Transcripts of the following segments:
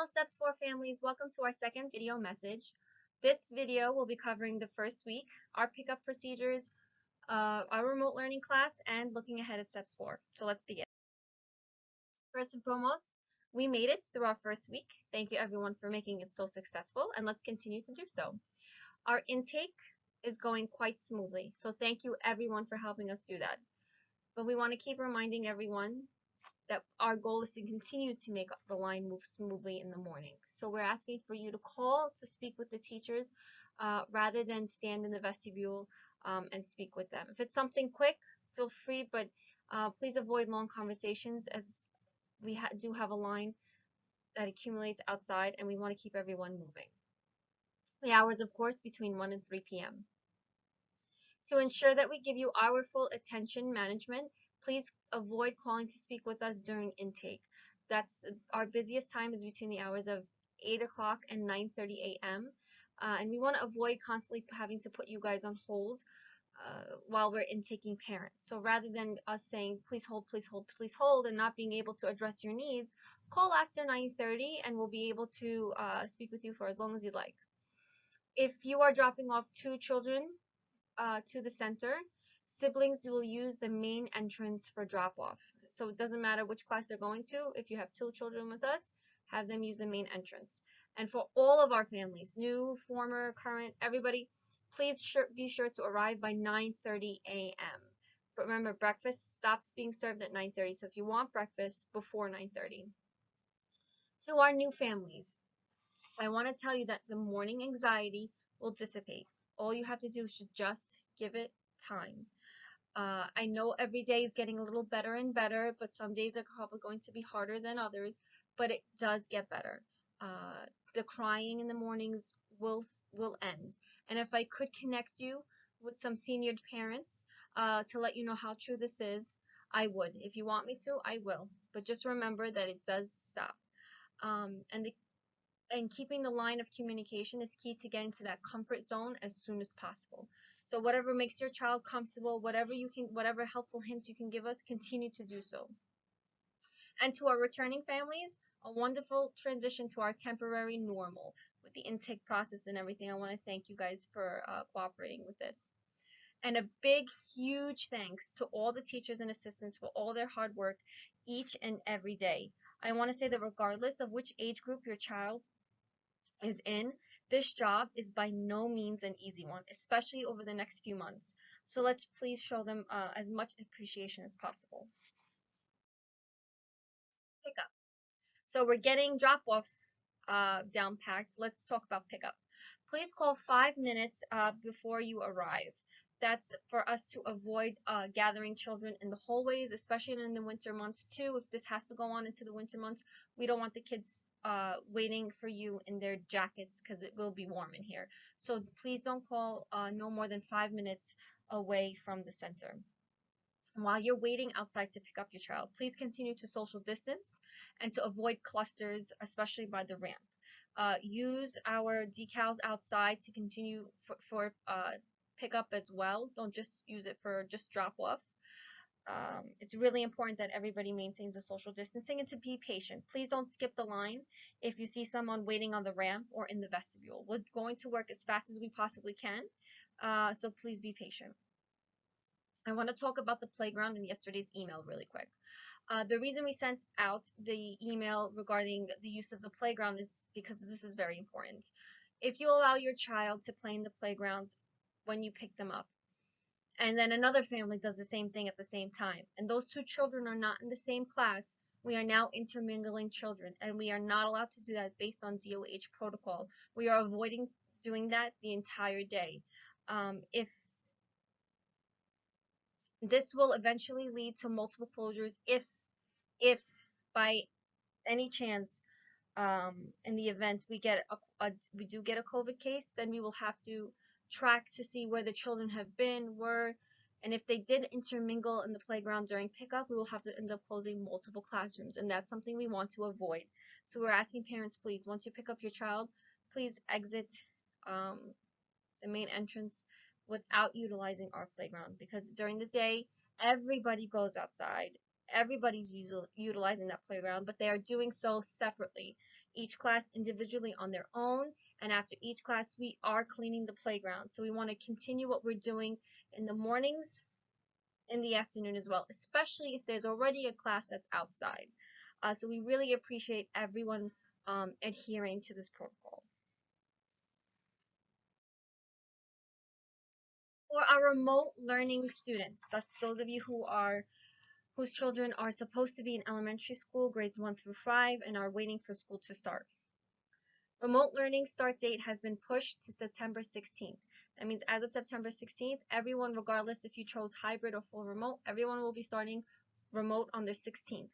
Hello Steps 4 families, welcome to our second video message. This video will be covering the first week, our pickup procedures, our remote learning class, and looking ahead at Steps 4. So let's begin. First and foremost, we made it through our first week. Thank you everyone for making it so successful, and let's continue to do so. Our intake is going quite smoothly, so thank you everyone for helping us do that. But we want to keep reminding everyone that our goal is to continue to make the line move smoothly in the morning. So we're asking for you to call to speak with the teachers rather than stand in the vestibule and speak with them. If it's something quick, feel free, but please avoid long conversations as we do have a line that accumulates outside and we want to keep everyone moving. The hours, of course, between 1 and 3 p.m. To ensure that we give you our full attention management, please avoid calling to speak with us during intake. Our busiest time is between the hours of 8 o'clock and 9:30 a.m. And we want to avoid constantly having to put you guys on hold while we're intaking parents. So rather than us saying, please hold, please hold, please hold, and not being able to address your needs, call after 9:30 and we'll be able to speak with you for as long as you'd like. If you are dropping off 2 children to the center, siblings will use the main entrance for drop-off. So it doesn't matter which class they're going to. If you have 2 children with us, have them use the main entrance. And for all of our families, new, former, current, everybody, please be sure to arrive by 9:30 a.m. But remember, breakfast stops being served at 9:30, so if you want breakfast, before 9:30. To our new families, I want to tell you that the morning anxiety will dissipate. All you have to do is just give it time. I know every day is getting a little better and better, but some days are probably going to be harder than others, but it does get better. The crying in the mornings will end. And if I could connect you with some senior parents to let you know how true this is, I would. If you want me to, I will. But just remember that it does stop. And keeping the line of communication is key to getting to that comfort zone as soon as possible. So whatever makes your child comfortable, whatever helpful hints you can give us, continue to do so. And to our returning families, a wonderful transition to our temporary normal with the intake process and everything. I want to thank you guys for cooperating with this. And a big, huge thanks to all the teachers and assistants for all their hard work each and every day. I want to say that regardless of which age group your child is in, this job is by no means an easy one, especially over the next few months. So let's please show them as much appreciation as possible. Pickup. So we're getting drop-off down packed. Let's talk about pickup. Please call 5 minutes before you arrive. That's for us to avoid gathering children in the hallways, especially in the winter months too. If this has to go on into the winter months, we don't want the kids waiting for you in their jackets because it will be warm in here. So please don't call no more than 5 minutes away from the center. While you're waiting outside to pick up your child, please continue to social distance and to avoid clusters, especially by the ramp. Use our decals outside to continue for pickup as well. Don't just use it for just drop off. It's really important that everybody maintains the social distancing and to be patient. Please don't skip the line if you see someone waiting on the ramp or in the vestibule. We're going to work as fast as we possibly can, so please be patient. I want to talk about the playground in yesterday's email really quick. The reason we sent out the email regarding the use of the playground is because this is very important. If you allow your child to play in the playground when you pick them up, and then another family does the same thing at the same time, and those 2 children are not in the same class, we are now intermingling children, and we are not allowed to do that based on DOH protocol. We are avoiding doing that the entire day. If this will eventually lead to multiple closures if by any chance in the event we do get a COVID case, then we will have to track to see where the children have been, and if they did intermingle in the playground during pickup, we will have to end up closing multiple classrooms, and that's something we want to avoid. So we're asking parents, please, once you pick up your child, please exit the main entrance without utilizing our playground, because during the day everybody goes outside everybody's utilizing that playground, but they are doing so separately. Each class individually on their own, and after each class, we are cleaning the playground. So we want to continue what we're doing in the mornings, in the afternoon as well, especially if there's already a class that's outside. So we really appreciate everyone adhering to this protocol. For our remote learning students, that's those of you whose children are supposed to be in elementary school, grades 1 through 5, and are waiting for school to start. Remote learning start date has been pushed to September 16th. That means as of September 16th, everyone, regardless if you chose hybrid or full remote, everyone will be starting remote on their 16th.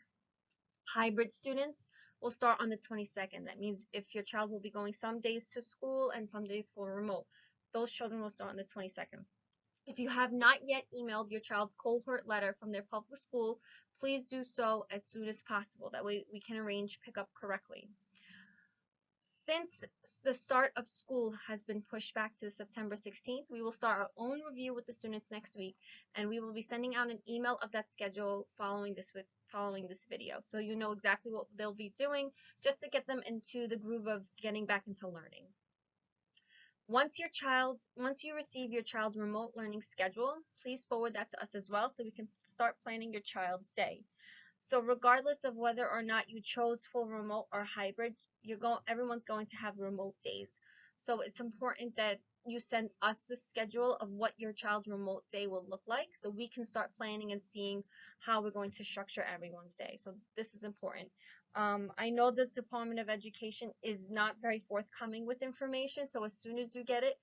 Hybrid students will start on the 22nd. That means if your child will be going some days to school and some days for remote, those children will start on the 22nd. If you have not yet emailed your child's cohort letter from their public school, please do so as soon as possible. That way we can arrange pickup correctly. Since the start of school has been pushed back to September 16th, we will start our own review with the students next week, and we will be sending out an email of that schedule following this video. So you know exactly what they'll be doing just to get them into the groove of getting back into learning. Once you receive your child's remote learning schedule, please forward that to us as well so we can start planning your child's day. So regardless of whether or not you chose full remote or hybrid, everyone's going to have remote days. So it's important that you send us the schedule of what your child's remote day will look like so we can start planning and seeing how we're going to structure everyone's day. So this is important. I know the Department of Education is not very forthcoming with information, so as soon as you get it,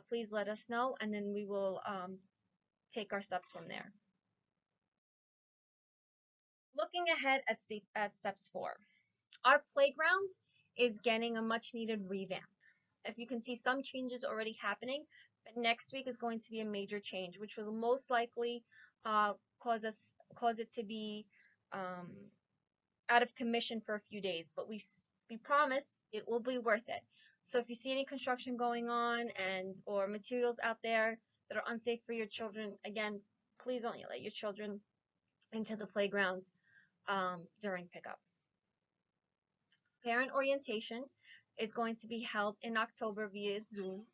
please let us know, and then we will take our steps from there. Looking ahead at steps 4, our playground is getting a much needed revamp. If you can see, some changes already happening, but next week is going to be a major change, which will most likely cause it to be out of commission for a few days, but we promise it will be worth it. So if you see any construction going on or materials out there that are unsafe for your children, again, please don't let your children into the playground during pickup. Parent orientation is going to be held in October via Zoom.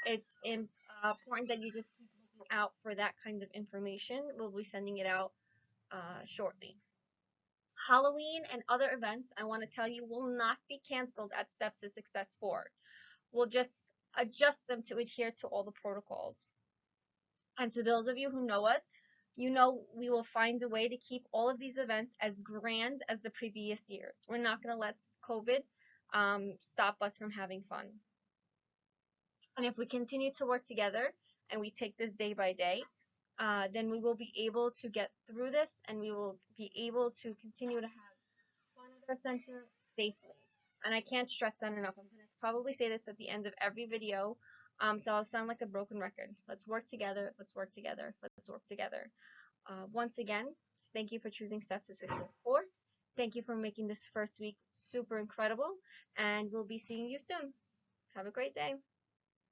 It's important that you just keep looking out for that kind of information. We'll be sending it out shortly. Halloween and other events, I want to tell you, will not be canceled at Steps to Success 4. We'll just adjust them to adhere to all the protocols. And to those of you who know us, you know we will find a way to keep all of these events as grand as the previous years. We're not going to let COVID stop us from having fun. And if we continue to work together and we take this day by day, then we will be able to get through this, and we will be able to continue to have fun at our center safely. And I can't stress that enough. I'm going to probably say this at the end of every video, so I'll sound like a broken record. Let's work together. Let's work together. Let's work together. Once again, thank you for choosing Steps to Success 4. Thank you for making this first week super incredible, and we'll be seeing you soon. Have a great day.